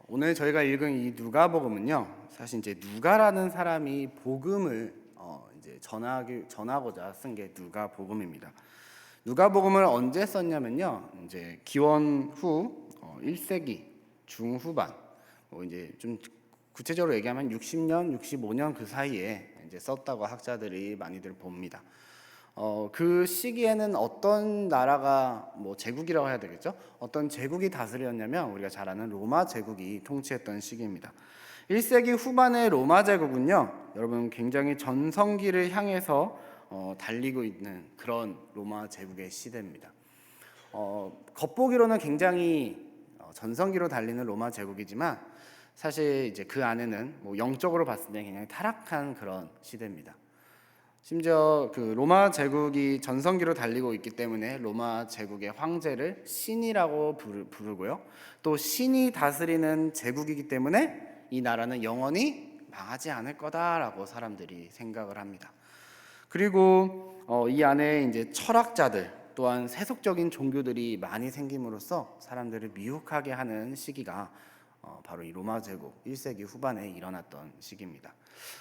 오늘 저희가 읽은 이 누가복음은요, 사실 이제 누가라는 사람이 복음을 이제 전하고자 쓴 게 누가복음입니다. 누가복음을 언제 썼냐면요, 이제 기원 후 1세기 중후반, 이제 좀 구체적으로 얘기하면 60년, 65년 그 사이에 이제 썼다고 학자들이 많이들 봅니다. 그 시기에는 어떤 나라가 제국이라고 해야 되겠죠? 어떤 제국이 다스렸냐면 우리가 잘 아는 로마 제국이 통치했던 시기입니다. 1세기 후반의 로마 제국은요, 여러분 굉장히 전성기를 향해서 달리고 있는 그런 로마 제국의 시대입니다. 겉보기로는 굉장히 전성기로 달리는 로마 제국이지만 사실 이제 그 안에는 영적으로 봤을 때 굉장히 타락한 그런 시대입니다. 심지어 그 로마 제국이 전성기로 달리고 있기 때문에 로마 제국의 황제를 신이라고 부르고요. 또 신이 다스리는 제국이기 때문에 이 나라는 영원히 망하지 않을 거다라고 사람들이 생각을 합니다. 그리고 이 안에 이제 철학자들 또한 세속적인 종교들이 많이 생김으로써 사람들을 미혹하게 하는 시기가 바로 이 로마 제국 1세기 후반에 일어났던 시기입니다.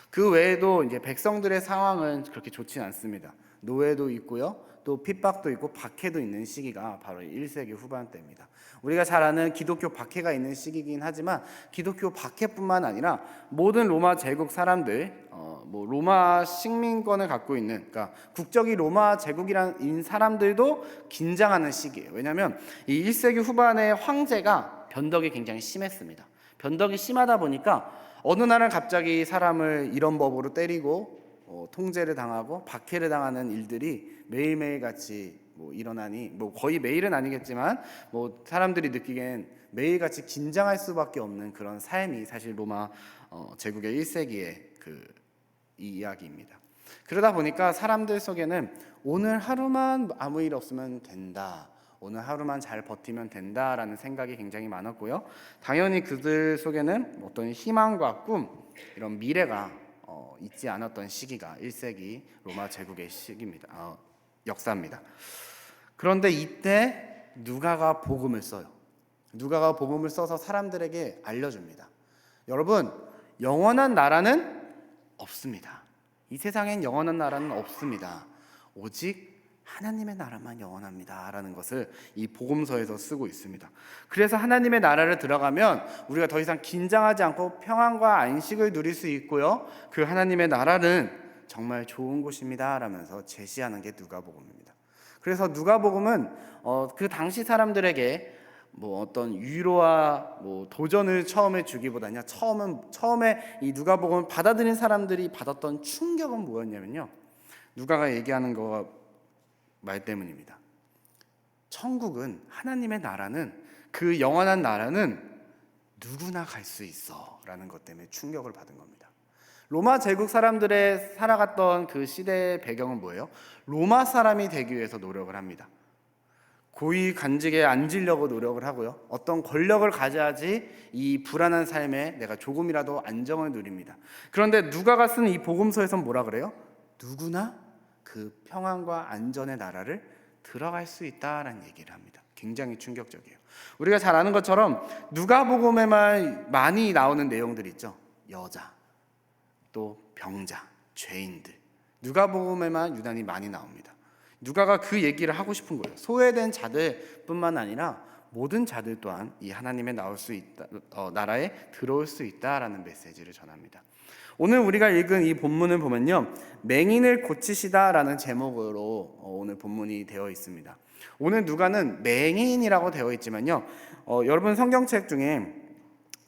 그 외에도 이제 백성들의 상황은 그렇게 좋지 않습니다. 노예도 있고요, 또 핍박도 있고 박해도 있는 시기가 바로 1세기 후반 때입니다. 우리가 잘 아는 기독교 박해가 있는 시기이긴 하지만 기독교 박해뿐만 아니라 모든 로마 제국 사람들, 로마 식민권을 갖고 있는, 그러니까 국적이 로마 제국인 사람들도 긴장하는 시기예요. 왜냐하면 이 1세기 후반의 황제가 변덕이 굉장히 심했습니다. 변덕이 심하다 보니까 어느 날은 갑자기 사람을 이런 법으로 때리고 통제를 당하고 박해를 당하는 일들이 매일매일 같이 일어나니, 거의 매일은 아니겠지만 사람들이 느끼기엔 매일같이 긴장할 수밖에 없는 그런 삶이 사실 로마 제국의 1세기의 이 이야기입니다. 그러다 보니까 사람들 속에는 오늘 하루만 아무 일 없으면 된다, 오늘 하루만 잘 버티면 된다라는 생각이 굉장히 많았고요. 당연히 그들 속에는 어떤 희망과 꿈, 이런 미래가 있지 않았던 시기가 1세기 로마 제국의 시기입니다. 역사입니다. 그런데 이때 누가가 복음을 써요. 누가가 복음을 써서 사람들에게 알려줍니다. 여러분, 영원한 나라는 없습니다. 이 세상엔 영원한 나라는 없습니다. 오직 하나님의 나라만 영원합니다 라는 것을 이 복음서에서 쓰고 있습니다. 그래서 하나님의 나라를 들어가면 우리가 더 이상 긴장하지 않고 평안과 안식을 누릴 수 있고요, 그 하나님의 나라는 정말 좋은 곳입니다 라면서 제시하는 게 누가복음입니다. 그래서 누가복음은 그 당시 사람들에게 어떤 위로와 도전을 처음에 주기보다는요, 처음에 이 누가복음을 받아들인 사람들이 받았던 충격은 뭐였냐면요, 누가가 얘기하는 거 말 때문입니다. 천국은, 하나님의 나라는, 그 영원한 나라는 누구나 갈 수 있어 라는 것 때문에 충격을 받은 겁니다. 로마 제국 사람들의 살아갔던 그 시대의 배경은 뭐예요? 로마 사람이 되기 위해서 노력을 합니다. 고위 관직에 앉으려고 노력을 하고요, 어떤 권력을 가져야지 이 불안한 삶에 내가 조금이라도 안정을 누립니다. 그런데 누가가 쓴 이 복음서에서는 뭐라 그래요? 누구나 그 평안과 안전의 나라를 들어갈 수 있다라는 얘기를 합니다. 굉장히 충격적이에요. 우리가 잘 아는 것처럼 누가복음에만 많이 나오는 내용들 있죠. 여자, 또 병자, 죄인들. 누가복음에만 유난히 많이 나옵니다. 누가가 그 얘기를 하고 싶은 거예요. 소외된 자들뿐만 아니라 모든 자들 또한 이 하나님의 나라에 들어올 수 있다라는 메시지를 전합니다. 오늘 우리가 읽은 이 본문을 보면요, 맹인을 고치시다라는 제목으로 오늘 본문이 되어 있습니다. 오늘 누가는 맹인이라고 되어 있지만요, 여러분 성경책 중에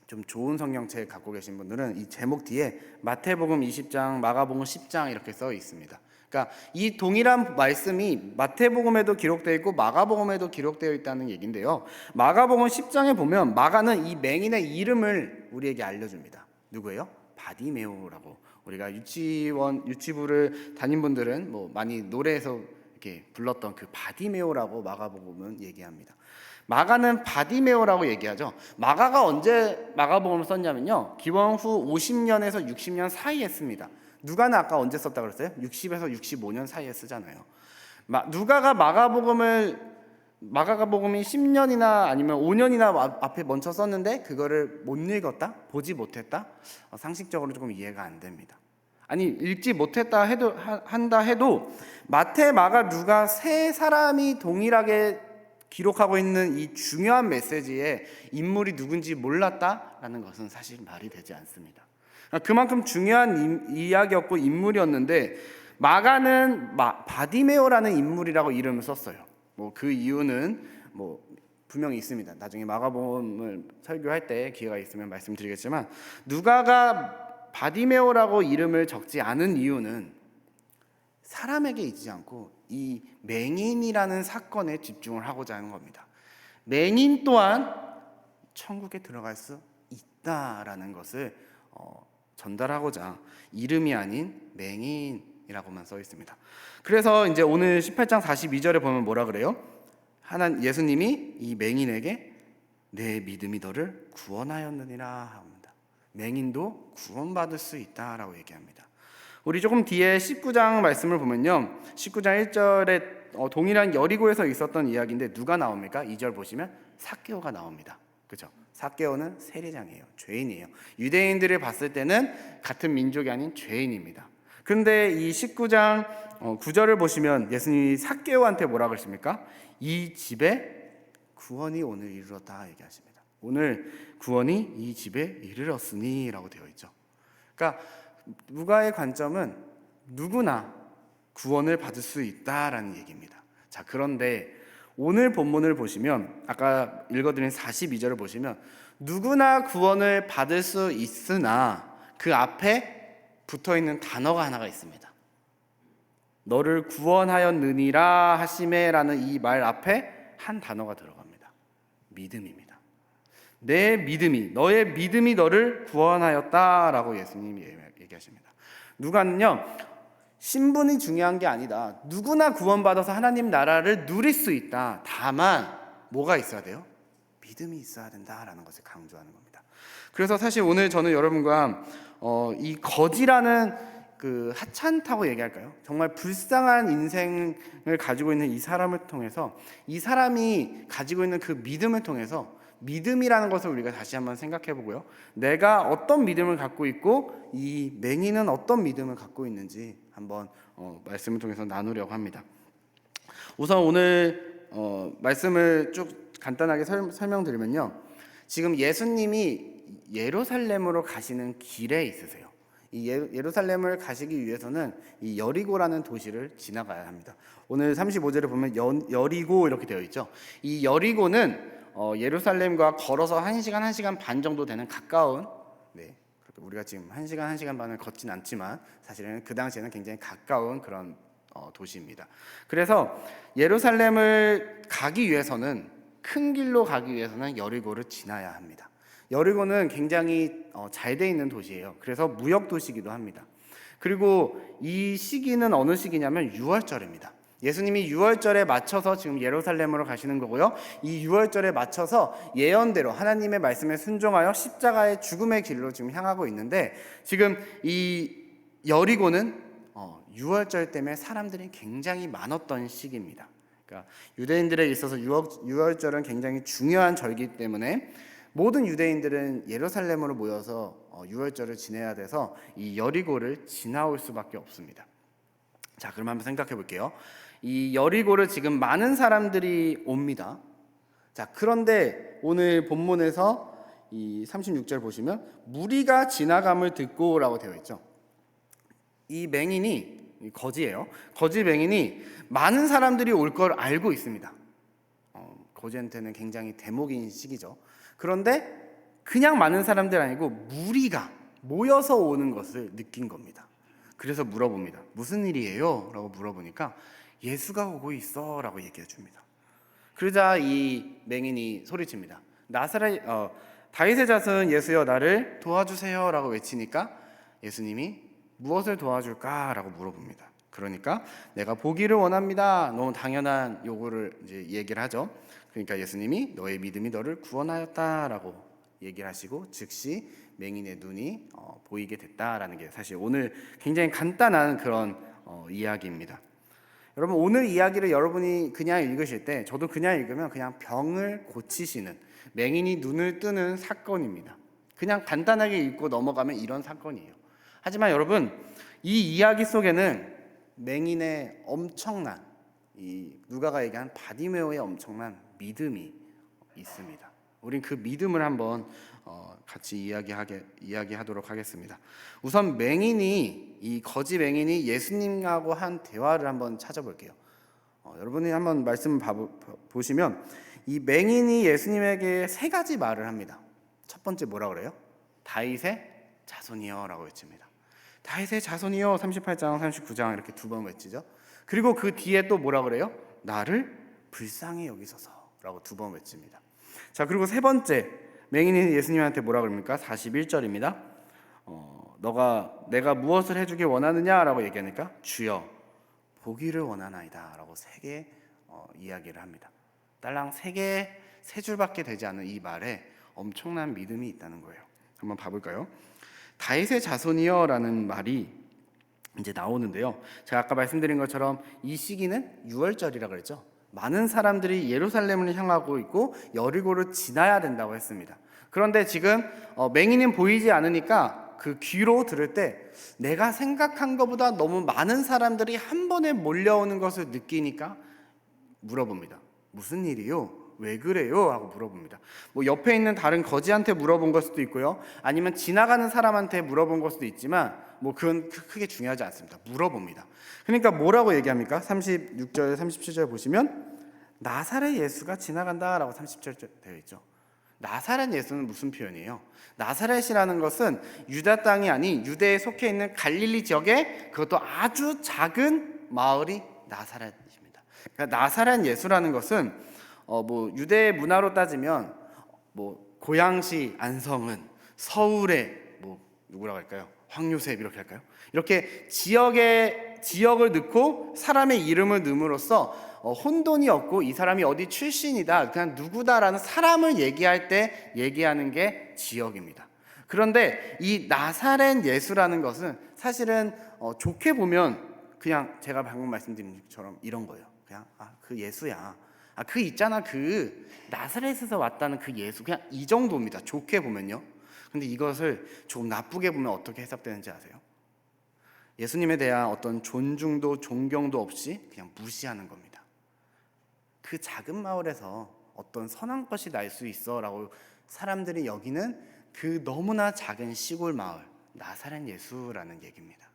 좀 좋은 성경책 갖고 계신 분들은 이 제목 뒤에 마태복음 20장, 마가복음 10장 이렇게 써 있습니다. 그러니까 이 동일한 말씀이 마태복음에도 기록되어 있고 마가복음에도 기록되어 있다는 얘기인데요, 마가복음 10장에 보면 마가는 이 맹인의 이름을 우리에게 알려줍니다. 누구예요? 바디메오라고. 우리가 유치부를 다닌 분들은 많이 노래에서 이렇게 불렀던 그 바디메오라고 마가복음은 얘기합니다. 마가는 바디메오라고 얘기하죠. 마가가 언제 마가복음을 썼냐면요, 기원 후 50년에서 60년 사이에 씁니다. 누가는 아까 언제 썼다고 그랬어요? 60에서 65년 사이에 쓰잖아요. 누가가 마가복음을 마가복음이 10년이나 아니면 5년이나 앞에 먼저 썼는데 그거를 못 읽었다? 보지 못했다? 상식적으로 조금 이해가 안 됩니다. 아니 읽지 못했다 해도 한다 해도 마태, 마가, 누가 세 사람이 동일하게 기록하고 있는 이 중요한 메시지에 인물이 누군지 몰랐다라는 것은 사실 말이 되지 않습니다. 그만큼 중요한 이야기였고 인물이었는데 마가는 바디메오라는 인물이라고 이름을 썼어요. 뭐 그 이유는 뭐 분명히 있습니다. 나중에 마가복음을 설교할 때 기회가 있으면 말씀드리겠지만 누가가 바디메오라고 이름을 적지 않은 이유는 사람에게 있지 않고 이 맹인이라는 사건에 집중을 하고자 하는 겁니다. 맹인 또한 천국에 들어갈 수 있다라는 것을 전달하고자 이름이 아닌 맹인이라고만 써 있습니다. 그래서 이제 오늘 18장 42절에 보면 뭐라 그래요? 예수님이 이 맹인에게 내 믿음이 너를 구원하였느니라 합니다. 맹인도 구원받을 수 있다라고 얘기합니다. 우리 조금 뒤에 19장 말씀을 보면요, 19장 1절에 동일한 여리고에서 있었던 이야기인데 누가 나옵니까? 2절 보시면 삭개오가 나옵니다. 그렇죠? 삭개오는 세리장이에요. 죄인이에요. 유대인들을 봤을 때는 같은 민족이 아닌 죄인입니다. 그런데 이 19장 9절을 보시면 예수님이 삭개오한테 뭐라 그러십니까? 이 집에 구원이 오늘 이르렀다 얘기하십니다. 오늘 구원이 이 집에 이르렀으니 라고 되어 있죠. 그러니까 누가의 관점은 누구나 구원을 받을 수 있다라는 얘기입니다. 자, 그런데 오늘 본문을 보시면 아까 읽어드린 42절을 보시면 누구나 구원을 받을 수 있으나 그 앞에 붙어있는 단어가 하나가 있습니다. 너를 구원하였느니라 하시매라는 이 말 앞에 한 단어가 들어갑니다. 믿음입니다. 내 믿음이, 너의 믿음이 너를 구원하였다라고 예수님이 얘기하십니다. 누가는요, 신분이 중요한 게 아니다. 누구나 구원받아서 하나님 나라를 누릴 수 있다. 다만 뭐가 있어야 돼요? 믿음이 있어야 된다라는 것을 강조하는 겁니다. 그래서 사실 오늘 저는 여러분과 이 거지라는 그 하찮다고 얘기할까요? 정말 불쌍한 인생을 가지고 있는 이 사람을 통해서 이 사람이 가지고 있는 그 믿음을 통해서 믿음이라는 것을 우리가 다시 한번 생각해 보고요. 내가 어떤 믿음을 갖고 있고 이 맹인은 어떤 믿음을 갖고 있는지 한번 말씀을 통해서 나누려고 합니다. 우선 오늘 말씀을 쭉 간단하게 설명드리면요. 지금 예수님이 예루살렘으로 가시는 길에 있으세요. 이 예루살렘을 가시기 위해서는 이 여리고라는 도시를 지나가야 합니다. 오늘 35절에 보면 여리고 이렇게 되어 있죠. 이 여리고는 예루살렘과 걸어서 1시간, 1시간 반 정도 되는 가까운, 우리가 지금 1시간, 1시간 반을 걷진 않지만 사실은 그 당시에는 굉장히 가까운 그런 도시입니다. 그래서 예루살렘을 가기 위해서는, 큰 길로 가기 위해서는 여리고를 지나야 합니다. 여리고는 굉장히 잘 돼 있는 도시예요. 그래서 무역 도시이기도 합니다. 그리고 이 시기는 어느 시기냐면 6월절입니다. 예수님이 6월절에 맞춰서 지금 예루살렘으로 가시는 거고요. 이 6월절에 맞춰서 예언대로 하나님의 말씀에 순종하여 십자가의 죽음의 길로 지금 향하고 있는데, 지금 이 여리고는 6월절 때문에 사람들이 굉장히 많았던 시기입니다. 그러니까 유대인들에 있어서 6월절은 굉장히 중요한 절기 때문에 모든 유대인들은 예루살렘으로 모여서 6월절을 지내야 돼서 이 여리고를 지나올 수밖에 없습니다. 자, 그럼 한번 생각해 볼게요. 이 여리고를 지금 많은 사람들이 옵니다. 자, 그런데 오늘 본문에서 이 36절 보시면 무리가 지나감을 듣고라고 되어 있죠. 이 맹인이 거지예요. 거지 맹인이 많은 사람들이 올 걸 알고 있습니다. 거지한테는 굉장히 대목인 시기죠. 그런데 그냥 많은 사람들 아니고 무리가 모여서 오는 것을 느낀 겁니다. 그래서 물어봅니다. 무슨 일이에요? 라고 물어보니까 예수가 오고 있어 라고 얘기해 줍니다. 그러자 이 맹인이 소리칩니다. 다윗의 자손 예수여 나를 도와주세요 라고 외치니까 예수님이 무엇을 도와줄까? 라고 물어봅니다. 그러니까 내가 보기를 원합니다. 너무 당연한 요구를 이제 얘기를 하죠. 그러니까 예수님이 너의 믿음이 너를 구원하였다라고 얘기를 하시고 즉시 맹인의 눈이 보이게 됐다라는 게 사실 오늘 굉장히 간단한 그런 이야기입니다. 여러분 오늘 이야기를 여러분이 그냥 읽으실 때 저도 그냥 읽으면 그냥 병을 고치시는 맹인이 눈을 뜨는 사건입니다. 그냥 간단하게 읽고 넘어가면 이런 사건이에요. 하지만 여러분 이 이야기 속에는 맹인의 엄청난 이 누가가 얘기한 바디메오의 엄청난 믿음이 있습니다. 우린 그 믿음을 한번 같이 이야기하도록 하겠습니다. 우선 이 거지 맹인이 예수님하고 한 대화를 한번 찾아볼게요. 여러분이 한번 말씀 보시면 이 맹인이 예수님에게 세 가지 말을 합니다. 첫 번째 뭐라 그래요? 다윗의 자손이여라고 외칩니다. 다윗의 자손이여 38장 39장 이렇게 두 번 외치죠. 그리고 그 뒤에 또 뭐라 그래요? 나를 불쌍히 여기소서라고 두 번 외칩니다. 자, 그리고 세 번째 맹인이 예수님한테 뭐라 그럽니까? 41절입니다. 내가 무엇을 해주길 원하느냐라고 얘기하니까 주여 보기를 원하나이다 라고 세 개 이야기를 합니다. 딸랑 세 줄밖에 되지 않은 이 말에 엄청난 믿음이 있다는 거예요. 한번 봐볼까요? 다윗의 자손이여 라는 말이 이제 나오는데요. 제가 아까 말씀드린 것처럼 이 시기는 유월절이라고 그랬죠. 많은 사람들이 예루살렘을 향하고 있고 여리고를 지나야 된다고 했습니다. 그런데 지금 맹인은 보이지 않으니까 그 귀로 들을 때 내가 생각한 것보다 너무 많은 사람들이 한 번에 몰려오는 것을 느끼니까 물어봅니다. 무슨 일이요? 왜 그래요? 하고 물어봅니다. 뭐 옆에 있는 다른 거지한테 물어본 걸 수도 있고요. 아니면 지나가는 사람한테 물어본 걸 수도 있지만 뭐 그건 크게 중요하지 않습니다. 물어봅니다. 그러니까 뭐라고 얘기합니까? 36절, 37절 보시면 나사렛 예수가 지나간다라고 30절 되어 있죠. 나사렛 예수는 무슨 표현이에요? 나사렛이라는 것은 유다 땅이 아닌 유대에 속해 있는 갈릴리 지역에 그것도 아주 작은 마을이 나사렛입니다. 그러니까 나사렛 예수라는 것은 뭐 유대 문화로 따지면 뭐 고양시 안성은, 서울의 뭐 누구라고 할까요? 황요셉 이렇게 할까요? 이렇게 지역을 넣고 사람의 이름을 넣음으로써 혼돈이 없고 이 사람이 어디 출신이다 그냥 누구다라는 사람을 얘기할 때 얘기하는 게 지역입니다. 그런데 이 나사렛 예수라는 것은 사실은 좋게 보면 그냥 제가 방금 말씀드린 것처럼 이런 거예요. 그냥 그 예수야. 그 있잖아 그 나사렛에서 왔다는 그 예수 그냥 이 정도입니다. 좋게 보면요. 근데 이것을 좀 나쁘게 보면 어떻게 해석되는지 아세요? 예수님에 대한 어떤 존중도 존경도 없이 그냥 무시하는 겁니다. 그 작은 마을에서 어떤 선한 것이 날 수 있어라고 사람들이 여기는 그 너무나 작은 시골 마을 나사렛 예수라는 얘기입니다.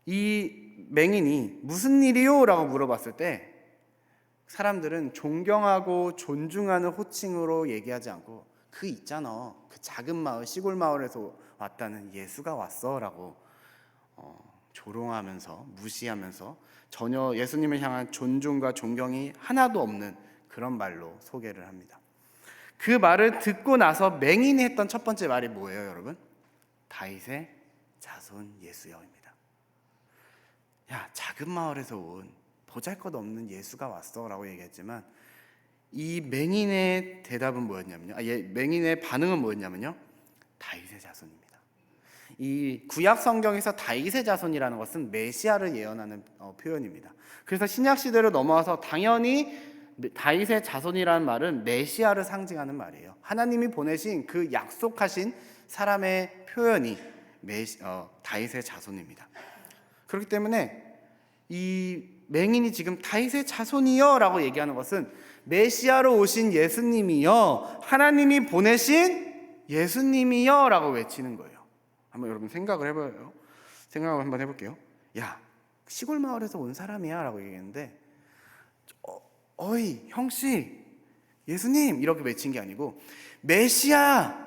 이 맹인이 무슨 일이요? 라고 물어봤을 때 사람들은 존경하고 존중하는 호칭으로 얘기하지 않고 그 있잖아 그 작은 마을 시골 마을에서 왔다는 예수가 왔어 라고 조롱하면서 무시하면서 전혀 예수님을 향한 존중과 존경이 하나도 없는 그런 말로 소개를 합니다. 그 말을 듣고 나서 맹인이 했던 첫 번째 말이 뭐예요 여러분? 다윗의 자손 예수여입니다. 야 작은 마을에서 온 보잘것없는 예수가 왔어 라고 얘기했지만 이 맹인의 대답은 뭐였냐면요 맹인의 반응은 뭐였냐면요 다윗의 자손입니다. 이 구약 성경에서 다윗의 자손이라는 것은 메시아를 예언하는 표현입니다. 그래서 신약 시대로 넘어와서 당연히 다윗의 자손이라는 말은 메시아를 상징하는 말이에요. 하나님이 보내신 그 약속하신 사람의 표현이 다윗의 자손입니다. 그렇기 때문에 이 맹인이 지금 다윗의 자손이여 라고 얘기하는 것은 메시아로 오신 예수님이여 하나님이 보내신 예수님이여 라고 외치는 거예요. 한번 여러분 생각을 한번 해볼게요. 야 시골 마을에서 온 사람이야 라고 얘기했는데 어이 형씨 예수님 이렇게 외친 게 아니고 메시아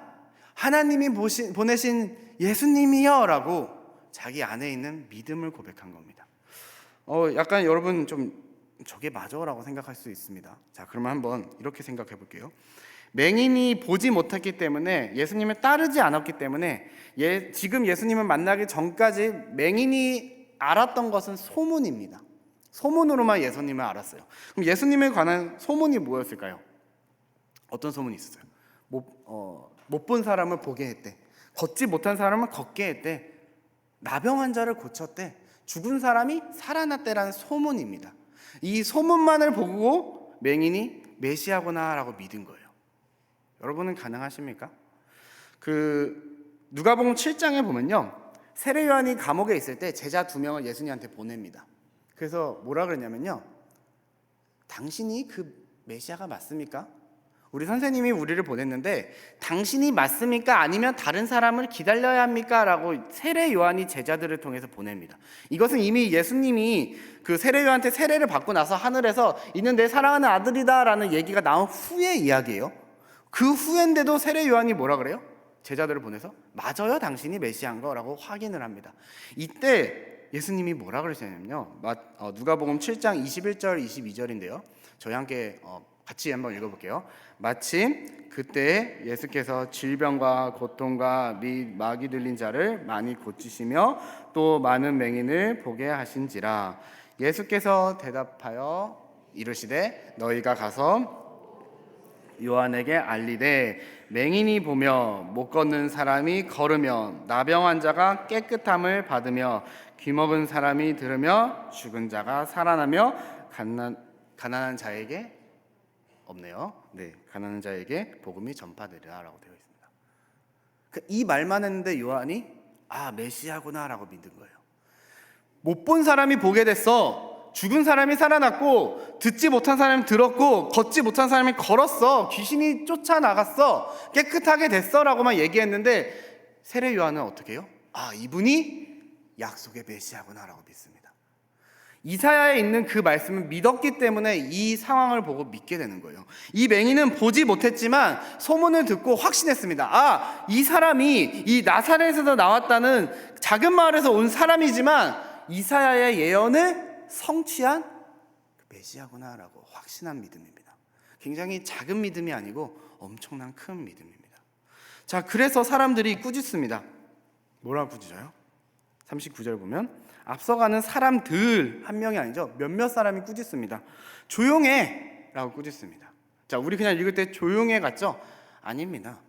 하나님이 보내신 예수님이여 라고 자기 안에 있는 믿음을 고백한 겁니다. 약간 여러분 좀 저게 맞아 라고 생각할 수 있습니다. 자 그러면 한번 이렇게 생각해 볼게요. 맹인이 보지 못했기 때문에 예수님을 따르지 않았기 때문에 지금 예수님을 만나기 전까지 맹인이 알았던 것은 소문입니다. 소문으로만 예수님을 알았어요. 그럼 예수님에 관한 소문이 뭐였을까요? 어떤 소문이 있었어요? 못 본 사람을 보게 했대. 걷지 못한 사람을 걷게 했대. 나병 환자를 고쳤대. 죽은 사람이 살아났대라는 소문입니다. 이 소문만을 보고 맹인이 메시아구나라고 믿은 거예요. 여러분은 가능하십니까? 누가복음 7장에 보면요, 세례 요한이 감옥에 있을 때 제자 2명을 예수님한테 보냅니다. 그래서 뭐라 그러냐면요, 당신이 그 메시아가 맞습니까? 우리 선생님이 우리를 보냈는데 당신이 맞습니까? 아니면 다른 사람을 기다려야 합니까? 라고 세례 요한이 제자들을 통해서 보냅니다. 이것은 이미 예수님이 그 세례 요한한테 세례를 받고 나서 하늘에서 이는 내 사랑하는 아들이다 라는 얘기가 나온 후의 이야기예요. 그 후인데도 세례 요한이 뭐라 그래요? 제자들을 보내서 맞아요, 당신이 메시아인 거라고 확인을 합니다. 이때 예수님이 뭐라 그러시냐면요, 누가복음 7장 21절 22절인데요 저희 함께 같이 한번 읽어볼게요. 마침 그때 예수께서 질병과 고통과 및 마귀 들린 자를 많이 고치시며 또 많은 맹인을 보게 하신지라. 예수께서 대답하여 이르시되 너희가 가서 요한에게 알리되 맹인이 보며 못 걷는 사람이 걸으며 나병 환자가 깨끗함을 받으며 귀먹은 사람이 들으며 죽은 자가 살아나며 가난한 자에게 없네요. 네, 가난한 자에게 복음이 전파되리라라고 되어 있습니다. 이 말만 했는데 요한이 메시아구나라고 믿은 거예요. 못 본 사람이 보게 됐어. 죽은 사람이 살아났고, 듣지 못한 사람이 들었고, 걷지 못한 사람이 걸었어. 귀신이 쫓아나갔어. 깨끗하게 됐어라고만 얘기했는데 세례 요한은 어떻게 해요? 이분이 약속의 메시아구나라고 믿습니다. 이사야에 있는 그 말씀을 믿었기 때문에 이 상황을 보고 믿게 되는 거예요. 이 맹인은 보지 못했지만 소문을 듣고 확신했습니다. 이 사람이 이 나사렛에서 나왔다는 작은 마을에서 온 사람이지만 이사야의 예언을 성취한 메시아구나라고 확신한 믿음입니다. 굉장히 작은 믿음이 아니고 엄청난 큰 믿음입니다. 자, 그래서 사람들이 꾸짖습니다. 뭐라고 꾸짖어요? 39절 보면 앞서가는 사람들, 한 명이 아니죠, 몇몇 사람이 꾸짖습니다. 조용해 라고 꾸짖습니다. 자, 우리 그냥 읽을 때 조용해 같죠? 아닙니다.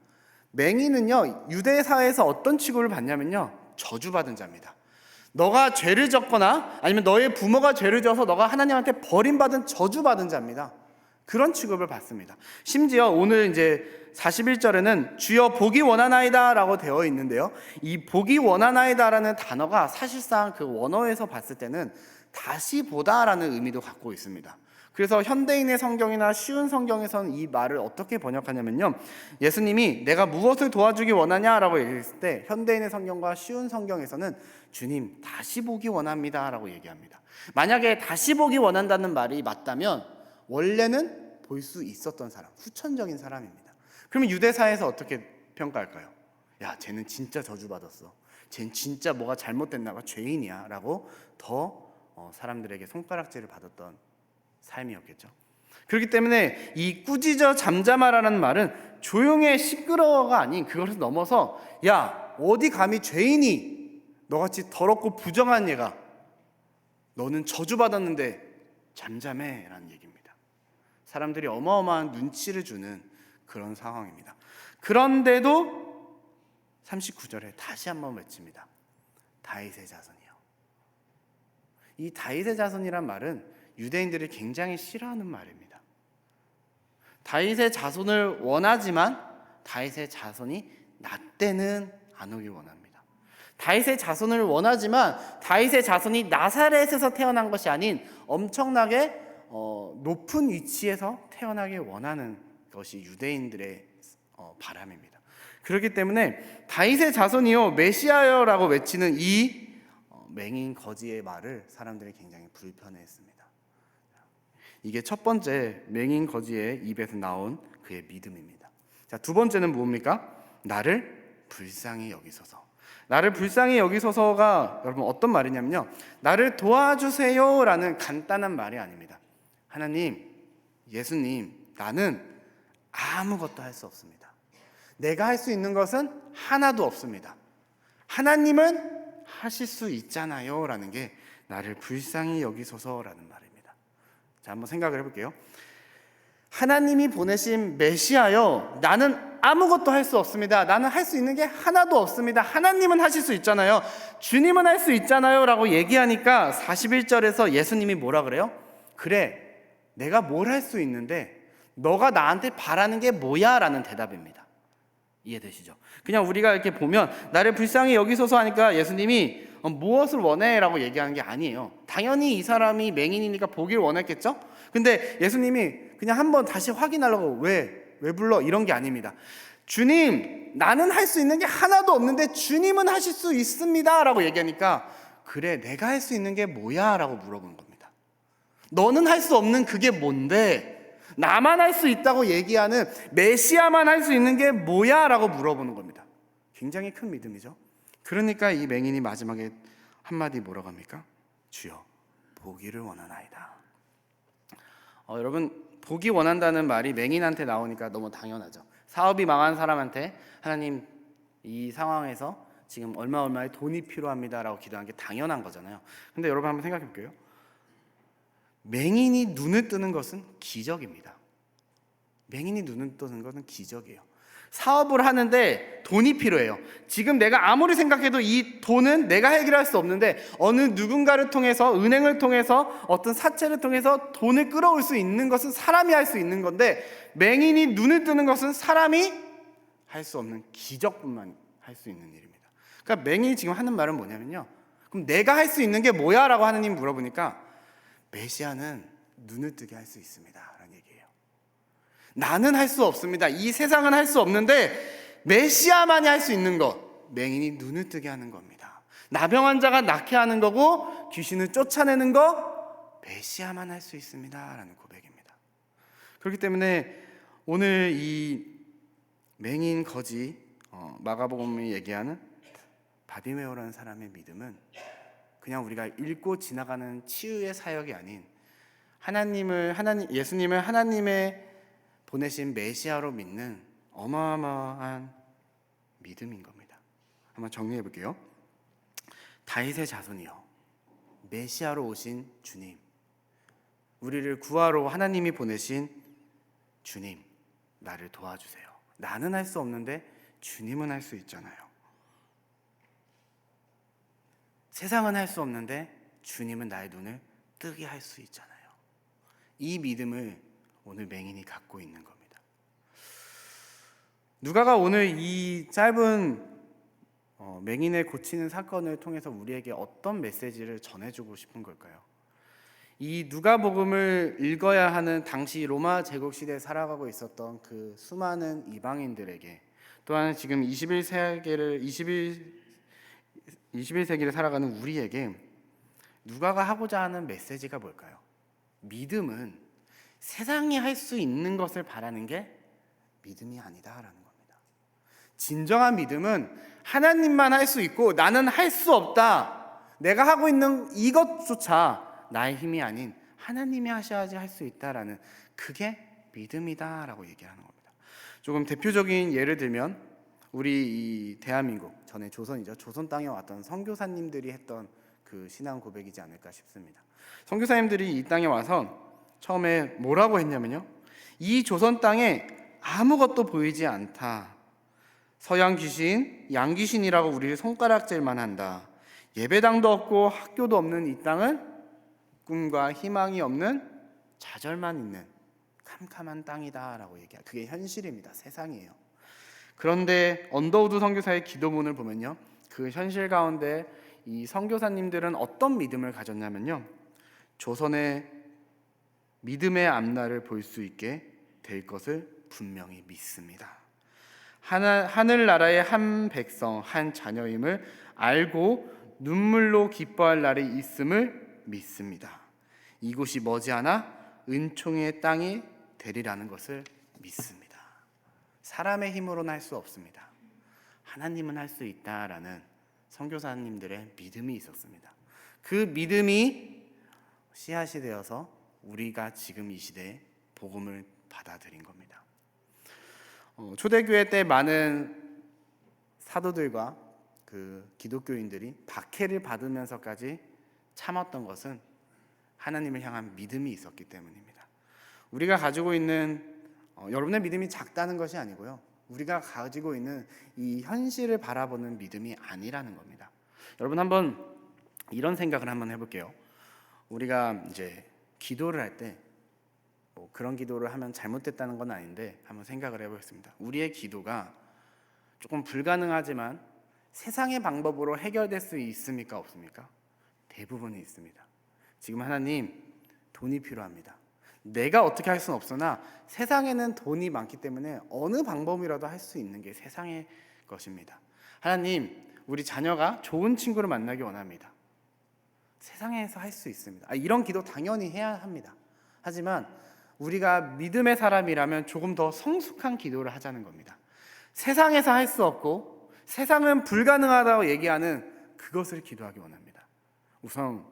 맹인은요, 유대 사회에서 어떤 취급을 받냐면요, 저주받은 자입니다. 너가 죄를 졌거나 아니면 너의 부모가 죄를 져서 너가 하나님한테 버림받은 저주받은 자입니다. 그런 취급을 받습니다. 심지어 오늘 이제 41절에는 주여 보기 원하나이다 라고 되어 있는데요, 이 보기 원하나이다 라는 단어가 사실상 그 원어에서 봤을 때는 다시 보다 라는 의미도 갖고 있습니다. 그래서 현대인의 성경이나 쉬운 성경에서는 이 말을 어떻게 번역하냐면요, 예수님이 내가 무엇을 도와주기 원하냐 라고 얘기했을 때 현대인의 성경과 쉬운 성경에서는 주님 다시 보기 원합니다 라고 얘기합니다. 만약에 다시 보기 원한다는 말이 맞다면 원래는 볼 수 있었던 사람, 후천적인 사람입니다. 그러면 유대사에서 어떻게 평가할까요? 야, 쟤는 진짜 저주받았어. 쟤는 진짜 뭐가 잘못됐나 봐. 죄인이야. 라고 더 사람들에게 손가락질을 받았던 삶이었겠죠. 그렇기 때문에 이 꾸짖어 잠잠하라는 말은 조용해 시끄러워가 아닌 그것을 넘어서 야, 어디 감히 죄인이 너같이 더럽고 부정한 얘가 너는 저주받았는데 잠잠해 라는 얘기입니다. 사람들이 어마어마한 눈치를 주는 그런 상황입니다. 그런데도 39절에 다시 한번 외칩니다. 다윗의 자손이요. 이 다윗의 자손이란 말은 유대인들이 굉장히 싫어하는 말입니다. 다윗의 자손을 원하지만 다윗의 자손이 나 때는 안 오길 원합니다. 다윗의 자손을 원하지만 다윗의 자손이 나사렛에서 태어난 것이 아닌 엄청나게 높은 위치에서 태어나길 원하는 것이 유대인들의 바람입니다. 그렇기 때문에 다윗의 자손이요 메시아여라고 외치는 이 맹인 거지의 말을 사람들이 굉장히 불편해했습니다. 이게 첫 번째 맹인 거지의 입에서 나온 그의 믿음입니다. 자, 두 번째는 뭡니까? 나를 불쌍히 여기소서. 나를 불쌍히 여기소서가 여러분 어떤 말이냐면요, 나를 도와주세요라는 간단한 말이 아닙니다. 하나님, 예수님, 나는 아무것도 할 수 없습니다. 내가 할 수 있는 것은 하나도 없습니다. 하나님은 하실 수 있잖아요 라는 게 나를 불쌍히 여기소서라는 말입니다. 자, 한번 생각을 해볼게요. 하나님이 보내신 메시아여, 나는 아무것도 할 수 없습니다. 나는 할 수 있는 게 하나도 없습니다. 하나님은 하실 수 있잖아요. 주님은 할 수 있잖아요 라고 얘기하니까 41절에서 예수님이 뭐라 그래요? 그래, 내가 뭘 할 수 있는데 너가 나한테 바라는 게 뭐야? 라는 대답입니다. 이해되시죠? 그냥 우리가 이렇게 보면 나를 불쌍히 여기소서 하니까 예수님이 무엇을 원해? 라고 얘기하는 게 아니에요. 당연히 이 사람이 맹인이니까 보기를 원했겠죠? 근데 예수님이 그냥 한번 다시 확인하려고 왜 불러? 이런 게 아닙니다. 주님, 나는 할 수 있는 게 하나도 없는데 주님은 하실 수 있습니다 라고 얘기하니까 그래, 내가 할 수 있는 게 뭐야? 라고 물어보는 겁니다. 너는 할 수 없는 그게 뭔데? 나만 할 수 있다고 얘기하는 메시아만 할 수 있는 게 뭐야? 라고 물어보는 겁니다. 굉장히 큰 믿음이죠. 그러니까 이 맹인이 마지막에 한마디 뭐라고 합니까? 주여, 보기를 원하나이다. 여러분, 보기 원한다는 말이 맹인한테 나오니까 너무 당연하죠. 사업이 망한 사람한테 하나님, 이 상황에서 지금 얼마의 돈이 필요합니다 라고 기도하는 게 당연한 거잖아요. 근데 여러분 한번 생각해 볼게요. 맹인이 눈을 뜨는 것은 기적입니다. 맹인이 눈을 뜨는 것은 기적이에요. 사업을 하는데 돈이 필요해요. 지금 내가 아무리 생각해도 이 돈은 내가 해결할 수 없는데 어느 누군가를 통해서, 은행을 통해서, 어떤 사채를 통해서 돈을 끌어올 수 있는 것은 사람이 할 수 있는 건데, 맹인이 눈을 뜨는 것은 사람이 할 수 없는 기적뿐만 할 수 있는 일입니다. 그러니까 맹인이 지금 하는 말은 뭐냐면요, 그럼 내가 할 수 있는 게 뭐야? 라고 하느님 물어보니까 메시아는 눈을 뜨게 할 수 있습니다 라는 얘기예요. 나는 할 수 없습니다. 이 세상은 할 수 없는데 메시아만이 할 수 있는 것, 맹인이 눈을 뜨게 하는 겁니다. 나병 환자가 낫게 하는 거고 귀신을 쫓아내는 거 메시아만 할 수 있습니다 라는 고백입니다. 그렇기 때문에 오늘 이 맹인 거지, 마가복음이 얘기하는 바디메오라는 사람의 믿음은 그냥 우리가 읽고 지나가는 치유의 사역이 아닌 예수님을 하나님의 보내신 메시아로 믿는 어마어마한 믿음인 겁니다. 한번 정리해 볼게요. 다윗의 자손이요, 메시아로 오신 주님, 우리를 구하러 하나님이 보내신 주님, 나를 도와주세요. 나는 할 수 없는데 주님은 할 수 있잖아요. 세상은 할 수 없는데 주님은 나의 눈을 뜨게 할 수 있잖아요. 이 믿음을 오늘 맹인이 갖고 있는 겁니다. 누가가 오늘 이 짧은 맹인을 고치는 사건을 통해서 우리에게 어떤 메시지를 전해주고 싶은 걸까요? 이 누가복음을 읽어야 하는 당시 로마 제국 시대에 살아가고 있었던 그 수많은 이방인들에게, 또한 지금 21세기를 살아가는 우리에게 누가가 하고자 하는 메시지가 뭘까요? 믿음은 세상이 할 수 있는 것을 바라는 게 믿음이 아니다라는 겁니다. 진정한 믿음은 하나님만 할 수 있고 나는 할 수 없다, 내가 하고 있는 이것조차 나의 힘이 아닌 하나님이 하셔야지 할 수 있다라는, 그게 믿음이다라고 얘기하는 겁니다. 조금 대표적인 예를 들면 우리 이 대한민국, 전에 조선이죠, 조선 땅에 왔던 선교사님들이 했던 그 신앙 고백이지 않을까 싶습니다. 선교사님들이 이 땅에 와서 처음에 뭐라고 했냐면요, 이 조선 땅에 아무것도 보이지 않다, 서양 귀신, 양 귀신이라고 우리를 손가락질만 한다, 예배당도 없고 학교도 없는 이 땅은 꿈과 희망이 없는 좌절만 있는 캄캄한 땅이다라고 얘기해요. 그게 현실입니다. 세상이에요. 그런데 언더우드 선교사의 기도문을 보면요, 그 현실 가운데 이 선교사님들은 어떤 믿음을 가졌냐면요, 조선의 믿음의 앞날을 볼 수 있게 될 것을 분명히 믿습니다. 하늘나라의 한 백성, 한 자녀임을 알고 눈물로 기뻐할 날이 있음을 믿습니다. 이곳이 머지않아 은총의 땅이 되리라는 것을 믿습니다. 사람의 힘으로는 할 수 없습니다. 하나님은 할 수 있다라는 선교사님들의 믿음이 있었습니다. 그 믿음이 씨앗이 되어서 우리가 지금 이 시대에 복음을 받아들인 겁니다. 초대교회 때 많은 사도들과 그 기독교인들이 박해를 받으면서까지 참았던 것은 하나님을 향한 믿음이 있었기 때문입니다. 우리가 가지고 있는 여러분의 믿음이 작다는 것이 아니고요, 우리가 가지고 있는 이 현실을 바라보는 믿음이 아니라는 겁니다. 여러분 한번 이런 생각을 한번 해볼게요. 우리가 이제 기도를 할 때 뭐 그런 기도를 하면 잘못됐다는 건 아닌데 한번 생각을 해보겠습니다. 우리의 기도가 조금 불가능하지만 세상의 방법으로 해결될 수 있습니까? 없습니까? 대부분이 있습니다. 지금 하나님 돈이 필요합니다. 내가 어떻게 할 수는 없으나 세상에는 돈이 많기 때문에 어느 방법이라도 할 수 있는 게 세상의 것입니다. 하나님, 우리 자녀가 좋은 친구를 만나기 원합니다. 세상에서 할 수 있습니다. 이런 기도 당연히 해야 합니다. 하지만 우리가 믿음의 사람이라면 조금 더 성숙한 기도를 하자는 겁니다. 세상에서 할 수 없고 세상은 불가능하다고 얘기하는 그것을 기도하기 원합니다. 우선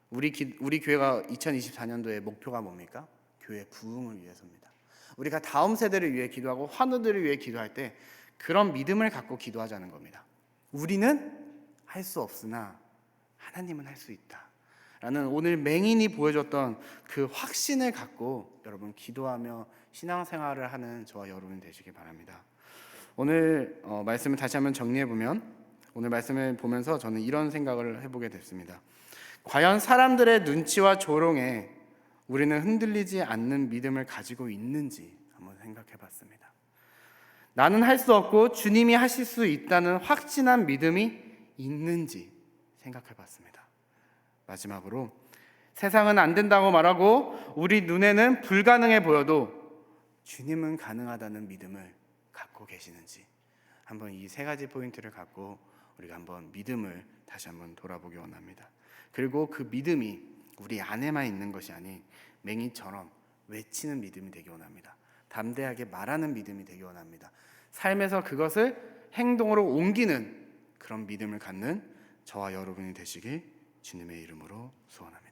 우리 교회가 2024년도의 목표가 뭡니까? 교회 부흥을 위해서입니다. 우리가 다음 세대를 위해 기도하고 환우들을 위해 기도할 때 그런 믿음을 갖고 기도하자는 겁니다. 우리는 할 수 없으나 하나님은 할 수 있다 라는 오늘 맹인이 보여줬던 그 확신을 갖고 여러분 기도하며 신앙생활을 하는 저와 여러분 되시길 바랍니다. 오늘 말씀을 다시 한번 정리해보면, 오늘 말씀을 보면서 저는 이런 생각을 해보게 됐습니다. 과연 사람들의 눈치와 조롱에 우리는 흔들리지 않는 믿음을 가지고 있는지 한번 생각해봤습니다. 나는 할 수 없고 주님이 하실 수 있다는 확신한 믿음이 있는지 생각해봤습니다. 마지막으로 세상은 안 된다고 말하고 우리 눈에는 불가능해 보여도 주님은 가능하다는 믿음을 갖고 계시는지 한번 이 세 가지 포인트를 갖고 우리가 한번 믿음을 다시 한번 돌아보기 원합니다. 그리고 그 믿음이 우리 안에만 있는 것이 아닌 맹인처럼 외치는 믿음이 되기 원합니다. 담대하게 말하는 믿음이 되기 원합니다. 삶에서 그것을 행동으로 옮기는 그런 믿음을 갖는 저와 여러분이 되시길 주님의 이름으로 소원합니다.